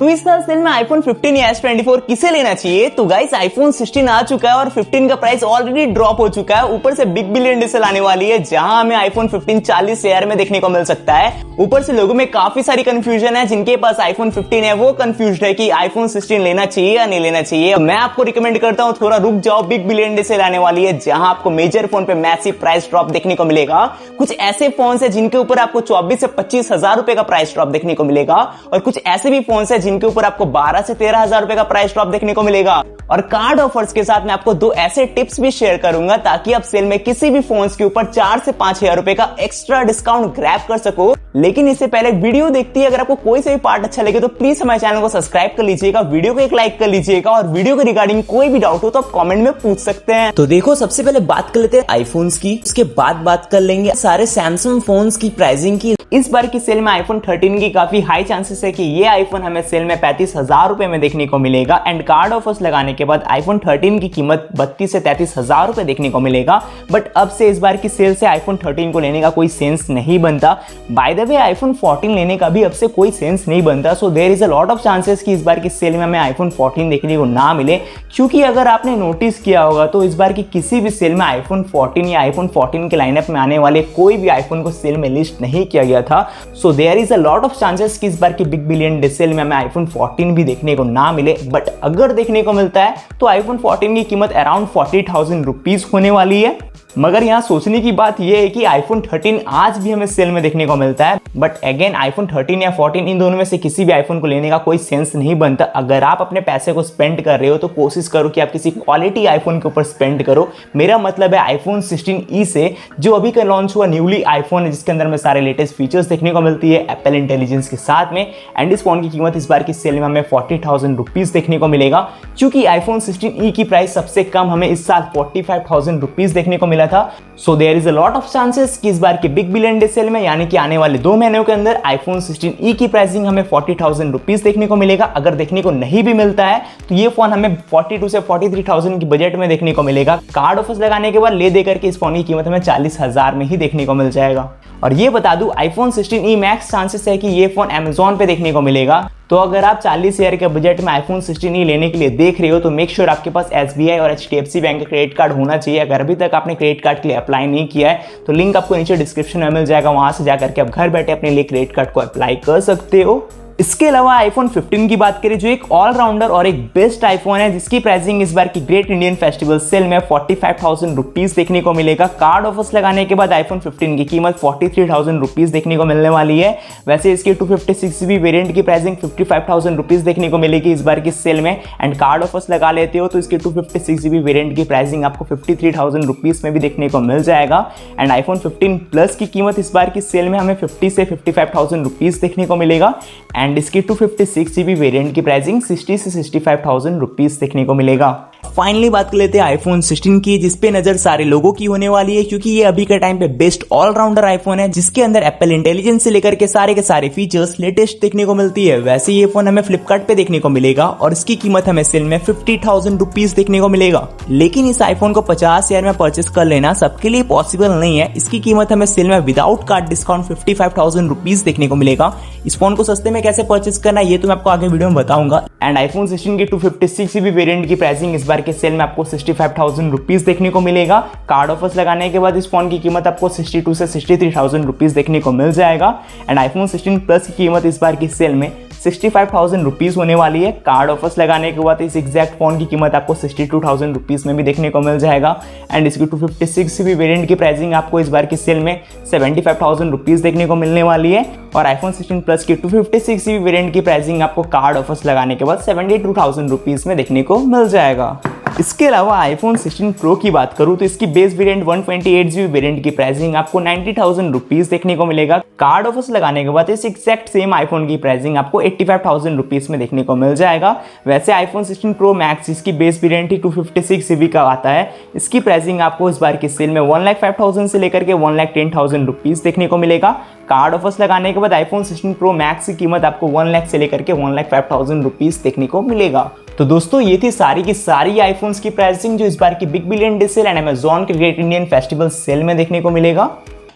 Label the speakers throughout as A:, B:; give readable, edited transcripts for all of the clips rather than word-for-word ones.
A: तो इस साल सेल में आईफोन 15 या S24 किसे लेना चाहिए? तो गाइस आईफोन 16 आ चुका है और 15 का प्राइस ऑलरेडी ड्रॉप हो चुका है। ऊपर से बिग बिलियन डे सेल आने वाली है जहां हमें आईफोन 15 40,000 में देखने को मिल सकता है। ऊपर से लोगों में काफी सारी कंफ्यूजन है। जिनके पास आईफोन 15 है वो कंफ्यूज्ड है कि आईफोन 16 लेना चाहिए या नहीं लेना चाहिए। मैं आपको रिकमेंड करता हूं थोड़ा रुक जाओ, बिग बिलियन डे सेल आने वाली है जहां आपको मेजर फोन पे मैसिव प्राइस ड्रॉप देखने को मिलेगा। कुछ ऐसे फोन है जिनके ऊपर आपको 24 से 25 हजार रुपए का प्राइस ड्रॉप देखने को मिलेगा और कुछ ऐसे भी फोन है जिनके ऊपर आपको 12 से 13 हजार रुपए का प्राइस ड्रॉप देखने को मिलेगा। और कार्ड ऑफर्स के साथ मैं आपको दो ऐसे टिप्स भी शेयर करूंगा ताकि आप सेल में किसी भी फोन्स के ऊपर 4 से 5 हजार रुपए का एक्स्ट्रा डिस्काउंट ग्रैब कर सको। लेकिन इससे पहले वीडियो देखती है अगर आपको कोई से भी पार्ट अच्छा लगे तो प्लीज हमारे चैनल को सब्सक्राइब कर लीजिएगा, वीडियो को एक लाइक कर लीजिएगा और वीडियो के रिगार्डिंग कोई भी डाउट हो तो आप कमेंट में पूछ सकते हैं। तो देखो सबसे पहले बात कर लेते हैं आईफोन्स की, उसके बाद बात कर लेंगे सारे सैमसंग फोन्स की प्राइसिंग की। इस बार की सेल में आईफोन 13 की काफी हाई चांसेस है कि ये आईफोन हमें सेल में 35,000 रुपए में देखने को मिलेगा एंड कार्ड ऑफर्स लगाने के बाद आईफोन 13 की कीमत 32 से 33 हजार रुपए देखने को मिलेगा। बट अब से इस बार की सेल से आईफोन 13 को लेने का कोई सेंस नहीं बनता। बाय द वे आईफोन 14 लेने का भी अब से कोई सेंस नहीं बनता। So there is a lot of chances कि इस बार की सेल में हमें आईफोन 14 देखने को ना मिले, क्योंकि अगर आपने नोटिस किया होगा तो इस बार की किसी भी सेल में आईफोन 14 या आईफोन 14 के लाइनअप में आने वाले कोई भी आईफोन को सेल में लिस्ट नहीं किया गया था। So there is a lot of chances कि इस बार की बिग बिलियन डे सेल में हमें आईफोन 14 भी देखने को ना मिले। बट अगर देखने को मिलता है तो आईफोन 14 की कीमत अराउंड 40,000 रुपीज होने वाली है। मगर यहाँ सोचने की बात यह है कि आईफोन 13 आज भी हमें सेल में देखने को मिलता है। बट अगेन आईफोन 13 या 14 इन दोनों में से किसी भी आईफोन को लेने का कोई सेंस नहीं बनता। अगर आप अपने पैसे को स्पेंड कर रहे हो तो कोशिश करो कि आप किसी क्वालिटी आईफोन के ऊपर स्पेंड करो। मेरा मतलब है आईफोन 16e से, जो अभी का लॉन्च हुआ न्यूली आईफोन है जिसके अंदर में सारे लेटेस्ट फीचर्स देखने को मिलती है एप्पल इंटेलिजेंस के साथ में। एंड इस फोन की कीमत इस बार की सेल में हमें 40,000 रुपीज देखने को मिलेगा, क्योंकि आईफोन 16e की प्राइस सबसे कम हमें इस साल 45,000 रुपीज देखने को मिला था। So there is a lot of chances कि इस बार के बिग बिलियन डे सेल में यानी कि आने वाले 2 महीनों के अंदर आईफोन 16e की प्राइसिंग हमें 40,000 रुपीज देखने को मिलेगा। अगर देखने को नहीं भी मिलता है तो ये फोन हमें 42 से 43,000 की बजट में देखने को मिलेगा। कार्ड ऑफर्स लगाने के बाद ले देकर के इस फोन की कीमत हमें 40,000 में ही देखने को मिल जाएगा। और ये बता दूं आईफोन 16e मैक्स चांसेस है कि ये फोन Amazon पे देखने को मिलेगा। तो अगर आप 40,000 के बजट में आईफोन 16e लेने के लिए देख रहे हो तो मेक श्योर आपके पास SBI और HDFC बैंक का क्रेडिट कार्ड होना चाहिए। अगर अभी तक आपने क्रेडिट कार्ड के लिए अप्लाई नहीं किया है तो लिंक आपको नीचे डिस्क्रिप्शन में मिल जाएगा, वहां से जाकर के आप घर बैठे अपने लिए क्रेडिट कार्ड को अप्लाई कर सकते हो। इसके अलावा आईफोन 15 की बात करें जो एक ऑलराउंडर और एक बेस्ट आईफोन है जिसकी प्राइसिंग इस बार की ग्रेट इंडियन फेस्टिवल सेल में 45,000 रुपीज देखने को मिलेगा। कार्ड ऑफर्स लगाने के बाद आईफोन 15 की कीमत 43,000 रुपीज देखने को मिलने वाली है। वैसे इसकी 256GB वेरिएंट की प्राइसिंग 55,000 रुपीज देखने को मिलेगी इस बार की सेल में। एंड कार्ड ऑफर्स लगा लेते हो तो इसकी 256GB वेरिएंट की प्राइसिंग आपको 53,000 रुपीज में भी देखने को मिल जाएगा। एंड आईफोन 15 प्लस की कीमत इस बार की सेल में हमें 50 से 55,000 रुपीज देखने को मिलेगा। एंड इसकी 256GB वेरिएंट की प्राइसिंग 60 से 65,000 रुपीज देखने को मिलेगा। फाइनली बात कर लेते हैं आईफोन 16 की, जिसपे नजर सारे लोगों की होने वाली है, क्योंकि ये अभी के टाइम पे बेस्ट ऑलराउंडर आईफोन है जिसके अंदर एप्पल इंटेलिजेंस से लेकर के सारे फीचर्स लेटेस्ट देखने को मिलती है। वैसे ये फोन हमें फ्लिपकार्ट पे देखने को मिलेगा और इसकी कीमत हमें सेल में 50,000 रुपीज देखने को मिलेगा। लेकिन इस आईफोन को 50,000 में परचेस कर लेना सबके लिए पॉसिबल नहीं है। इसकी कीमत हमें सेल में विदाउट कार्ड डिस्काउंट 55,000 रुपीज देखने को मिलेगा। इस फोन को सस्ते में कैसे परचेस करना ये तो मैं आपको आगे वीडियो में बताऊंगा। एंड आईफोन 16 की 256GB वेरिएंट की प्राइसिंग इस बार के सेल में आपको 65,000 रुपीज देखने को मिलेगा। कार्ड ऑफर्स लगाने के बाद इस फोन की कीमत आपको 62 से 63,000 रुपीज देखने को मिल जाएगा। एंड आईफोन 16 प्लस की कीमत इस बार की सेल में 65,000 रुपीज होने वाली है। कार्ड ऑफर्स लगाने के बाद इस एग्जैक्ट फोन की कीमत आपको 62,000 रुपीज में भी देखने को मिल जाएगा। एंड इसकी 256GB वेरिएंट की प्राइसिंग आपको इस बार की सेल में 75,000 रुपीज देखने को मिलने वाली है। और आईफोन 16 प्लस की 256GB वेरिएंट की प्राइसिंग आपको कार्ड ऑफर्स लगाने के बाद 72,000 रुपीज में देखने को मिल जाएगा। इसके अलावा आईफोन 16 प्रो की बात करूं तो इसकी बेस वेरिएंट 128GB वेरिएंट की प्राइसिंग आपको 90,000 रुपीज देखने को मिलेगा। कार्ड ऑफर्स लगाने के बाद इस एक्जैक्ट सेम आईफोन की प्राइसिंग आपको 85,000 रुपीज में देखने को मिल जाएगा। वैसे आईफोन 16 प्रो मैक्स इसकी बेस वेरिएंट ही 256GB का आता है। इसकी प्राइसिंग आपको इस बार की सेल में 1,05,000 से लेकर के 1,10,000 रुपीज देखने को मिलेगा। कार्ड ऑफर्स लगाने के बाद आईफोन 16 प्रो मैक्स की कीमत आपको 1 लाख से लेकर के 1,05,000 रुपीज देखने को मिलेगा। तो दोस्तों ये थी सारी की सारी आईफोन्स की प्राइसिंग जो इस बार की big billion day sale and Amazon के ग्रेट इंडियन फेस्टिवल सेल में देखने को मिलेगा।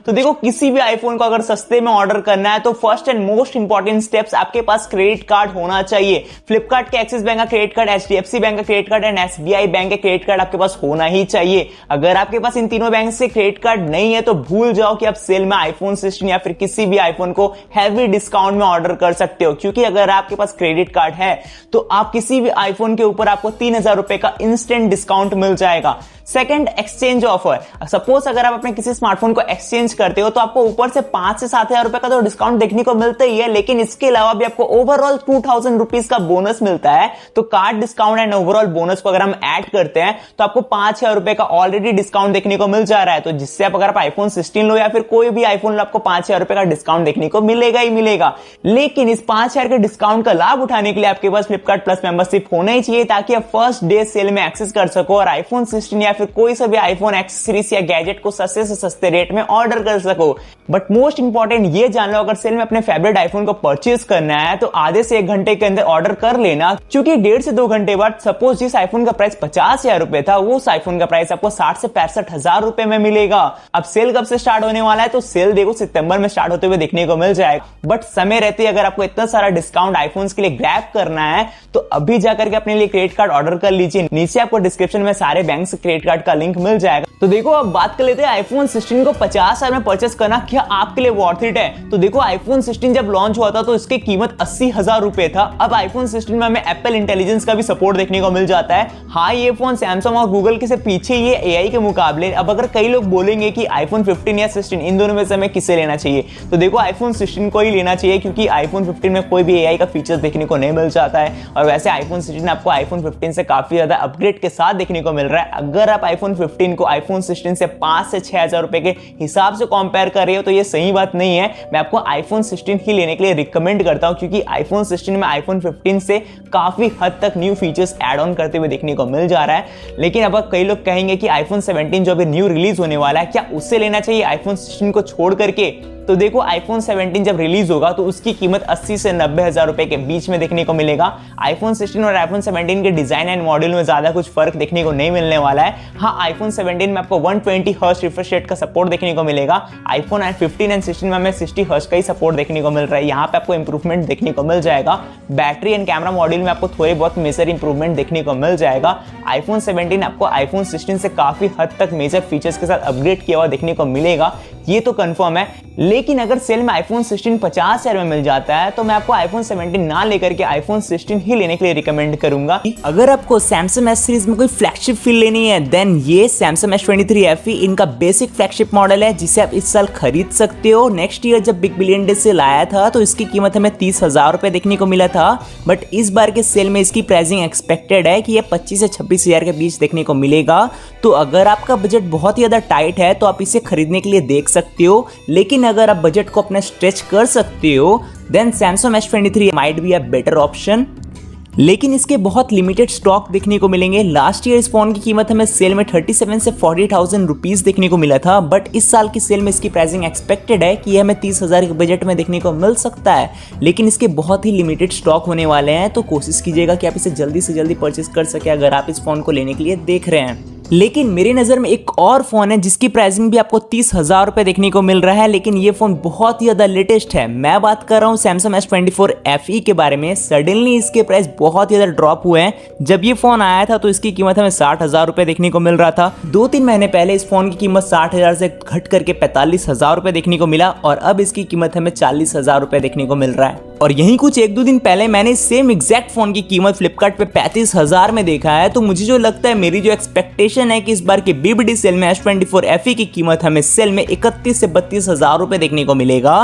A: तो देखो किसी भी आईफोन को अगर सस्ते में ऑर्डर करना है तो first and most important steps आपके पास क्रेडिट कार्ड होना चाहिए। फ्लिपकार्ट के एक्सिस बैंक का क्रेडिट कार्ड, HDFC बैंक का credit card and SBI bank का क्रेडिट कार्ड आपके पास होना ही चाहिए। अगर आपके पास इन तीनों बैंक से क्रेडिट कार्ड नहीं है तो भूल जाओ कि आप सेल में आईफोन 16 या फिर किसी भी आईफोन को हैवी डिस्काउंट में ऑर्डर कर सकते हो, क्योंकि अगर आपके पास क्रेडिट कार्ड है तो आप किसी भी आईफोन के ऊपर आपको 3000 रुपए का इंस्टेंट डिस्काउंट मिल जाएगा। Second, exchange offer. सपोज अगर आप अपने किसी स्मार्टफोन को एक्सचेंज करते हो तो आपको ऊपर से 5 से 7,000 रुपए का तो डिस्काउंट देखने को मिलता ही है, लेकिन इसके अलावा भी आपको ओवरऑल 2000 रुपीज का बोनस मिलता है। तो card discount and overall bonus को अगर हम ऐड करते हैं तो आपको 5,000 रुपए का ऑलरेडी डिस्काउंट देखने को मिल जा रहा है। तो जिससे अगर आप आईफोन 16 लो या फिर कोई भी आईफोन लो, आपको 5,000 रुपए का डिस्काउंट देखने को मिलेगा ही मिलेगा। लेकिन इस 5,000 के डिस्काउंट का लाभ उठाने के लिए आपके पास फ्लिपकार्ट प्लस मेंबरशिप होना ही चाहिए, ताकि आप फर्स्ट डे सेल में एक्सेस कर सको और आईफोन 16 या फिर कोई सा भी आईफोन एक्सेसरीज या गैजेट को सस्ते से सस्ते रेट में ऑर्डर कर सको। बट मोस्ट इंपॉर्टेंट ये जान लो, अगर सेल में अपने फेवरेट आईफोन को परचेज करना है तो आधे से 1 घंटे के अंदर ऑर्डर कर लेना, क्योंकि 1.5 से 2 घंटे बाद सपोज जिस आईफोन का प्राइस 50,000 रुपए था, वो उस आईफोन का प्राइस आपको 60 से 65,000 रुपए में मिलेगा। अब सेल कब से स्टार्ट होने वाला है, तो सेल देखो सितंबर में स्टार्ट होते हुए देखने को मिल जाएगा। बट समय रहते अगर आपको इतना सारा डिस्काउंट आईफोन के लिए ग्रैब करना है तो अभी जाकर के अपने लिए क्रेडिट कार्ड ऑर्डर कर लीजिए। नीचे आपको डिस्क्रिप्शन में सारे बैंक से क्रेडिट कार्ड का लिंक मिल जाएगा। तो देखो अब बात कर लेते हैं आईफोन 16 को 50,000 में परचेस करना क्या आपके लिए वर्थ इट है। तो देखो आईफोन 16 जब लॉन्च हुआ था तो इसकी कीमत 80,000 रुपए था। अब आईफोन 16 में हमें एप्पल इंटेलिजेंस का भी सपोर्ट देखने को मिल जाता है। हाँ, ये फोन सैमसंग और गूगल के से पीछे ये एआई के मुकाबले। अब अगर कई लोग बोलेंगे कि आईफोन 15 या 16 इन दोनों में से हमें किसे लेना चाहिए, तो देखो आईफोन 16 को ही लेना चाहिए, क्योंकि आईफोन 15 में कोई भी एआई का फीचर देखने को नहीं मिल जाता है। और वैसे आईफोन 16 आपको आईफोन 15 से काफी ज्यादा अपग्रेड के साथ देखने को मिल रहा है। अगर आप आईफोन 15 को आईफोन 16 से 5 से 6,000 रुपए के हिसाब से कंपेयर कर रहे हो तो ये सही बात नहीं है। मैं आपको आईफोन 16 ही लेने के लिए रिकमेंड करता हूं, क्योंकि आईफोन 16 में आईफोन 15 से काफी हद तक न्यू फीचर्स ऐड ऑन करते हुए देखने को मिल जा रहा है। लेकिन अब कई लोग कहेंगे कि आईफोन 17 जो अभी न्यू रिलीज होने वाला है, क्या उससे लेना चाहिए आईफोन 16 को छोड़ करके? तो देखो आईफोन 17 जब रिलीज होगा तो उसकी कीमत 80 से 90,000 रुपए के बीच में देखने को मिलेगा। आईफोन 16 और आईफोन 17 के डिजाइन एंड मॉडल में ज्यादा कुछ फर्क देखने को नहीं मिलने वाला है। हाँ, आईफोन 17 में आपको 120 हर्ट्ज रिफ्रेश रेट का सपोर्ट देखने को मिलेगा। आईफोन 15 एंड 16 में हमें 60 हर्ट्ज का ही सपोर्ट देखने को मिल रहा है। यहाँ पे आपको इंप्रूवमेंट देखने को मिल जाएगा। बैटरी एंड कैमरा मॉड्यूल में आपको थोड़े बहुत मेजर इंप्रूवमेंट देखने को मिल जाएगा। आईफोन 17 आपको आईफोन 16 से काफी हद तक मेजर फीचर्स के साथ अपग्रेड किया हुआ देखने को मिलेगा, ये तो कंफर्म है। लेकिन अगर सेल में आईफोन 16 50,000 में मिल जाता है तो मैं आपको आईफोन 17 ना लेकर के आईफोन 16 ही लेने के लिए रिकमेंड करूंगा। अगर आपको सैमसंग एस सीरीज में कोई फ्लैगशिप फील लेनी है, देन ये सैमसंग S23 FE इनका बेसिक फ्लैगशिप मॉडल है, जिसे आप इस साल खरीद सकते हो। नेक्स्ट ईयर जब बिग बिलियन डे सेल आया था तो इसकी कीमत हमें 30,000 रुपए देखने को मिला था, बट इस बार के सेल में इसकी प्राइसिंग एक्सपेक्टेड है कि ये 25 से 26,000 के बीच देखने को मिलेगा। तो अगर आपका बजट बहुत ही ज्यादा टाइट है तो आप इसे खरीदने के लिए देख सकते हो। लेकिन अगर आप बजट को अपना स्ट्रेच कर सकते हो then Samsung S23 might be a better option. लेकिन इसके बहुत लिमिटेड स्टॉक देखने को मिलेंगे। लास्ट ईयर इस फोन की कीमत हमें सेल में 37 से 40,000 रुपीज देखने को मिला था, बट इस साल की सेल में इसकी प्राइसिंग एक्सपेक्टेड है कि यह हमें 30,000 के बजट में देखने को मिल सकता है। लेकिन इसके बहुत ही लिमिटेड स्टॉक होने वाले हैं, तो कोशिश कीजिएगा कि आप इसे जल्दी से जल्दी परचेज कर सके अगर आप इस फोन को लेने के लिए देख रहे हैं। लेकिन मेरी नजर में एक और फोन है जिसकी प्राइसिंग भी आपको 30,000 रुपए देखने को मिल रहा है, लेकिन ये फोन बहुत ही ज्यादा लेटेस्ट है। मैं बात कर रहा हूँ सैमसंग S24 FE के बारे में। सडनली इसके प्राइस बहुत ही ज्यादा ड्रॉप हुए हैं। जब ये फोन आया था तो इसकी कीमत हमें 60,000 रुपए देखने को मिल रहा था। 2-3 महीने पहले इस फोन की कीमत 60,000 से घट करके 45,000 रुपए देखने को मिला और अब इसकी कीमत हमें 40,000 रुपए देखने को मिल रहा है। और यही कुछ 1-2 दिन पहले मैंने सेम एग्जैक्ट फोन की कीमत फ्लिपकार्ट पे 35,000 में देखा है। तो मुझे जो लगता है, मेरी जो एक्सपेक्टेशन है कि इस बार के BBD सेल में S24 FE की कीमत हमें सेल में 31 से 32,000 रुपए देखने को मिलेगा।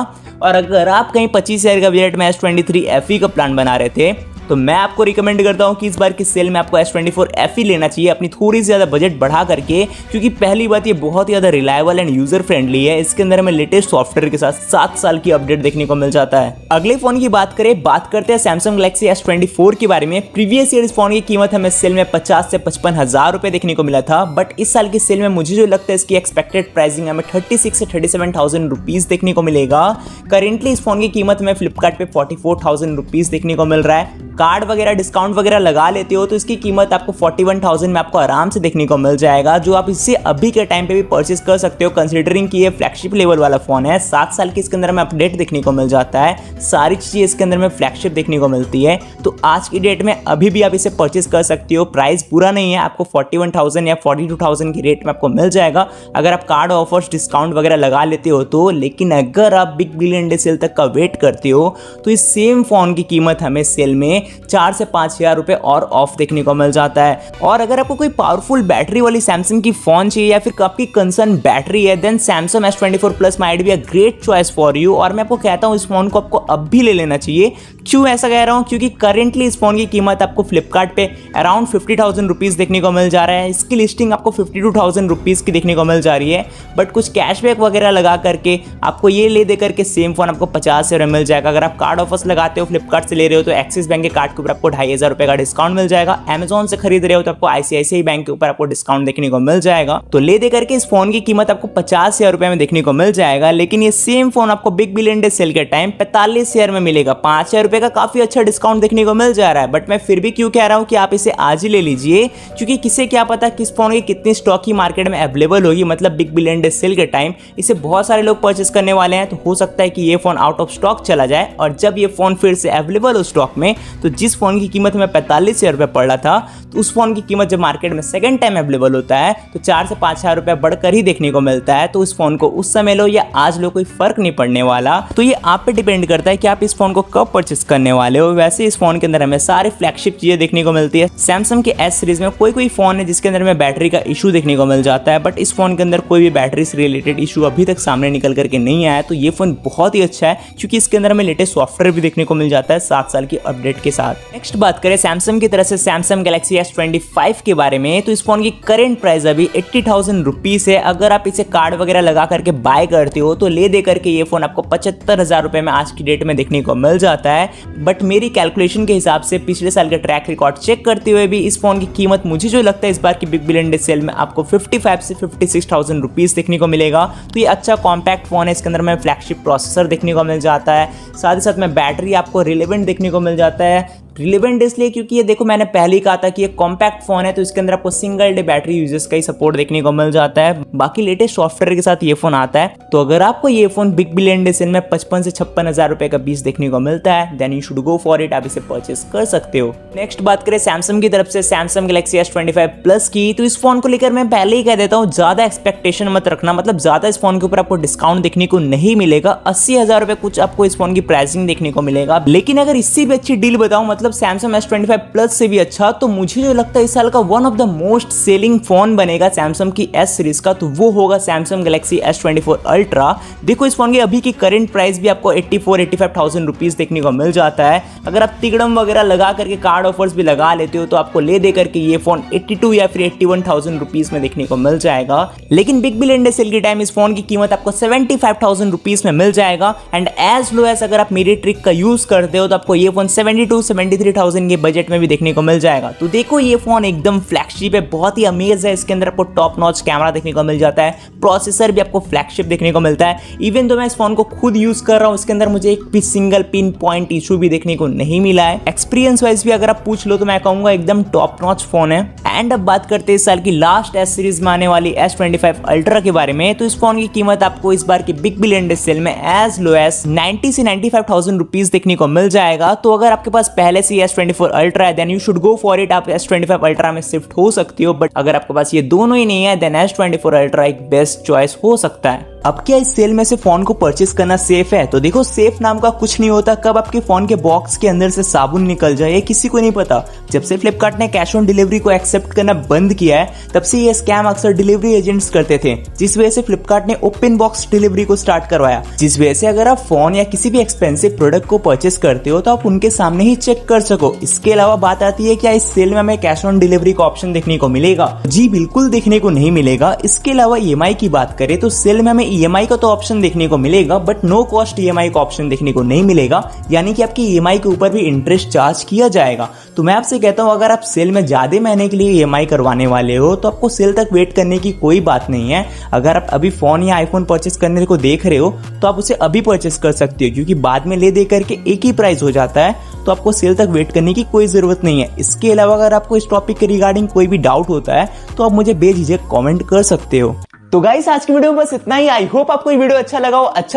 A: और अगर आप कहीं 25,000 का बजट में S23 FE का प्लान बना रहे थे तो मैं आपको रिकमेंड करता हूं कि इस बार की सेल में आपको S24 FE लेना चाहिए अपनी थोड़ी ज्यादा बजट बढ़ा करके, क्योंकि पहली बात ये बहुत ही ज्यादा रिलायबल एंड यूजर फ्रेंडली है। इसके अंदर हमें लेटेस्ट सॉफ्टवेयर के साथ 7 साल की अपडेट देखने को मिल जाता है। अगले फोन की बात करते हैं सैमसंग गैलेक्सी S24 के बारे में। प्रीवियस ईयर इस फोन की कीमत हमें सेल में 50 से 55,000 रुपए देखने को मिला था, बट इस साल की सेल में मुझे जो लगता है इसकी एक्सपेक्टेड प्राइसिंग हमें 36 से 37,000 रुपीज देखने को मिलेगा। करेंटली इस फोन की कीमत हमें फ्लिपकार्ट पे 44,000 रुपीज देखने को मिल रहा है। कार्ड वगैरह डिस्काउंट वगैरह लगा लेते हो तो इसकी कीमत आपको 41,000 में आपको आराम से देखने को मिल जाएगा, जो आप इससे अभी के टाइम पे भी परचेस कर सकते हो, कंसीडरिंग कि ये फ्लैगशिप लेवल वाला फोन है। 7 साल की इसके अंदर में अपडेट देखने को मिल जाता है, सारी चीजें इसके अंदर में फ्लैगशिप देखने को मिलती है। तो आज की डेट में अभी भी आप इसे परचेस कर सकते हो। प्राइस बुरा नहीं है, आपको 41,000 या 42,000 की रेट में आपको मिल जाएगा अगर आप कार्ड ऑफर्स डिस्काउंट वगैरह लगा लेते हो तो। लेकिन अगर आप बिग बिलियन डे सेल तक का वेट करते हो तो इस सेम फोन की कीमत हमें सेल में 4 से 5,000 रुपए और ऑफ देखने को मिल जाता है। और अगर आपको कोई पावरफुल बैटरी वाली सैमसंग की फोन चाहिए या फिर आपकी कंसर्न बैटरी है, then Samsung S24 plus might be a great choice for you. और मैं आपको कहता हूं इस फोन को आपको अब भी ले लेना चाहिए। क्यों ऐसा कह रहा हूं? क्योंकि करेंटली इस फोन की कीमत आपको फ्लिपकार्ट पे अराउंड 50,000 रुपीज देखने को मिल जा रहा है। इसकी लिस्टिंग आपको 52,000 रुपीज की देखने को मिल जा रही है, बट कुछ कैशबैक वगैरह लगा करके आपको ये ले दे करके सेम फोन आपको 50 में मिल जाएगा। अगर आप कार्ड ऑफर्स लगाते हो, फ्लिपकार्ट से ले रहे हो तो एक्सिस बैंक के कार्ड के ऊपर आपको 2,500 रुपए का डिस्काउंट मिल जाएगा। अमेजॉन से खरीद रहे हो तो आपको ICICI बैंक के ऊपर आपको डिस्काउंट देखने को मिल जाएगा। तो ले दे करके इस फोन की कीमत आपको 50,000 रुपए में देखने को मिल जाएगा। लेकिन ये सेम फोन आपको बिग बिलियन डे सेल के टाइम 45,000 में मिलेगा। 5,000 रुपए का काफी अच्छा डिस्काउंट देखने को मिल जा रहा है। बट मैं फिर भी क्यों कह रहा हूं कि आप इसे आज ही ले लीजिए, क्योंकि किसे क्या पता किस फोन की कितनी स्टॉक की मार्केट में अवेलेबल होगी। मतलब बिग बिलियन डे सेल के टाइम इसे बहुत सारे लोग परचेस करने वाले हैं, तो हो सकता है कि ये फोन आउट ऑफ स्टॉक चला जाए। और जब ये फोन फिर से अवेलेबल हो स्टॉक में, तो जिस फोन की कीमत हमें 45,000 रुपए पड़ रहा था, तो उस फोन की कीमत जब मार्केट में सेकंड टाइम अवेलेबल होता है तो 4 से 5,000 रुपए बढ़कर ही देखने को मिलता है। तो उस फोन को उस समय लो या आज लो, कोई फर्क नहीं पड़ने वाला। तो ये आप पे डिपेंड करता है कि आप इस फोन को कब परचेस करने वाले हो। वैसे इस फोन के अंदर हमें सारे फ्लैगशिप चीजें देखने को मिलती है। सैमसंग के S सीरीज में कोई फोन है जिसके अंदर में बैटरी का इशू देखने को मिल जाता है, बट इस फोन के अंदर कोई भी बैटरी से रिलेटेड इशू अभी तक सामने निकल करके नहीं आया। तो ये फोन बहुत ही अच्छा है, क्योंकि इसके अंदर हमें लेटेस्ट सॉफ्टवेयर भी देखने को मिल जाता है 7 साल की अपडेट के साथ। नेक्स्ट बात करें सैमसंग की तरफ से सैमसंग गैलेक्सी S25 के बारे में, तो इस फोन की करंट प्राइस अभी 80,000 रुपीज है। अगर आप इसे कार्ड वगैरह लगा करके बाय करते हो तो ले दे करके ये फोन आपको 75,000 रुपए में आज की डेट में देखने को मिल जाता है। बट मेरी कैलकुलेशन के हिसाब से पिछले साल का ट्रैक रिकॉर्ड चेक करते हुए भी इस फोन की कीमत मुझे जो लगता है इस बार की बिग बिलियन डे सेल में आपको 55 से 56,000 रुपीज देखने को मिलेगा। तो ये अच्छा कॉम्पैक्ट फोन है। इसके अंदर में फ्लैगशिप प्रोसेसर देखने को मिल जाता है, साथ ही साथ में बैटरी आपको रिलेवेंट देखने को मिल जाता है। रिलेवेंट इसलिए क्योंकि ये देखो मैंने पहले ही कहा था कि ये कॉम्पैक्ट फोन है, तो इसके अंदर आपको सिंगल डे बैटरी यूजेस का ही सपोर्ट देखने को मिल जाता है। बाकी लेटेस्ट सॉफ्टवेयर के साथ ये फोन आता है। तो अगर आपको ये phone big billion day sale में 55 से 56,000 रुपए का बीच देखने को मिलता है, then you should go for it, आप इसे परचेस कर सकते हो। नेक्स्ट बात करें सैमसंग की तरफ से सैमसंग गैलेक्सी S25 प्लस की, तो इस फोन को लेकर मैं पहले ही कह देता हूँ ज्यादा एक्सपेक्टेशन मत रखना। मतलब ज्यादा इस फोन के ऊपर आपको डिस्काउंट देखने को नहीं मिलेगा। 80,000 रुपए कुछ आपको इस फोन की प्राइसिंग देखने को मिलेगा। लेकिन अगर इससे भी अच्छी डील बताऊं, मतलब सैमसंग S25 प्लस से भी अच्छा, तो मुझे जो लगता है इस साल का one of the most selling phone बनेगा सैमसंग की S सीरीज का, तो वो होगा सैमसंग गैलेक्सी S24 अल्ट्रा। देखो इस फोन की अभी की करंट प्राइस भी आपको 84-85,000 रुपीज देखने को मिल जाता है। अगर आप तिगड़म वगैरह लगा करके कार्ड ऑफर्स भी लगा लेते हो तो आपको ले दे करके ये फोन 82 या फिर 81,000 रुपीज में देखने को मिल जाएगा। लेकिन बिग बिलियन डे सेल के टाइम इस फोन की कीमत आपको 75,000 रुपीज में मिल जाएगा। एंड एज लो एज अगर आप मेरी ट्रिक का यूज करते हो तो आपको ये फोन 72-73,000 के बजट में भी देखने को मिल जाएगा। तो देखो ये फोन एकदम फ्लैगशिप है, बहुत ही अमेज है। इसके अंदर आपको टॉप नॉच कैमरा देखने को मिल जाता है, प्रोसेसर भी आपको फ्लैगशिप देखने को मिलता है। इवन तो मैं इस फोन को खुद यूज कर रहा हूं, इसके अंदर मुझे एक भी सिंगल पिन पॉइंट इशू भी देखने को नहीं मिला है। एक्सपीरियंस वाइज भी अगर आप पूछ लो तो मैं कहूंगा एकदम टॉप नॉच फोन है। एंड अब बात करते हैं इस साल की लास्ट S सीरीज में आने वाली S25 अल्ट्रा के बारे में, तो इस फोन की कीमत आपको इस बार की बिग बिलियन डे सेल में एज लो एज 90 से 95,000 रुपीज देखने को मिल जाएगा। तो अगर आपके पास पहले से S24 अल्ट्रा है, then you should go for it, आप S25 अल्ट्रा में शिफ्ट हो सकती हो। बट अगर आपके पास ये दोनों ही नहीं है, देन S24 अल्ट्रा एक बेस्ट चॉइस हो सकता है। अब क्या इस सेल में से फोन को परचेस करना सेफ है? तो देखो सेफ नाम का कुछ नहीं होता। कब आपके फोन के बॉक्स के अंदर से साबुन निकल जाए ये किसी को नहीं पता। जब से फ्लिपकार्ट ने कैश ऑन डिलीवरी को एक्सेप्ट करना बंद किया है, तब से ये स्कैम अक्सर डिलीवरी एजेंट्स करते थे, जिस वजह से फ्लिपकार्ट ने ओपन बॉक्स डिलीवरी को स्टार्ट करवाया। जिस वजह से अगर आप फोन या किसी भी एक्सपेंसिव प्रोडक्ट को परचेस करते हो तो आप उनके सामने ही चेक कर सको। इसके अलावा बात आती है क्या इस सेल में हमें कैश ऑन डिलीवरी का ऑप्शन देखने को मिलेगा? जी बिल्कुल देखने को नहीं मिलेगा। इसके अलावा EMI की बात करें तो सेल में हमें EMI का तो ऑप्शन देखने को मिलेगा, बट नो कॉस्ट EMI का ऑप्शन देखने को नहीं मिलेगा। यानी कि आपकी EMI के ऊपर भी इंटरेस्ट चार्ज किया जाएगा। तो मैं आपसे कहता हूं अगर आप सेल में ज्यादा महीने के लिए EMI करवाने वाले हो तो आपको सेल तक वेट करने की कोई बात नहीं है। अगर आप अभी फोन या आईफोन परचेस करने को देख रहे हो तो आप उसे अभी परचेस कर सकते हो, क्योंकि बाद में ले दे करके एक ही प्राइस हो जाता है। तो आपको सेल तक वेट करने की कोई जरूरत नहीं है। इसके अलावा अगर आपको इस टॉपिक के रिगार्डिंग कोई भी डाउट होता है तो आप मुझे बेझिझक कमेंट कर सकते हो। तो गाइस आज की वीडियो में बस इतना ही। आई होप आपको ये वीडियो अच्छा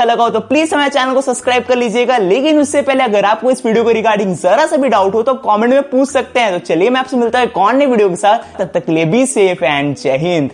A: लगा हो तो प्लीज हमारे चैनल को सब्सक्राइब कर लीजिएगा। लेकिन उससे पहले अगर आपको इस वीडियो के रिगार्डिंग जरा सा भी डाउट हो तो कमेंट में पूछ सकते हैं। तो चलिए मैं आपसे मिलता है कौन नई वीडियो के साथ, तब तक के लिए बी सेफ एंड जय हिंद।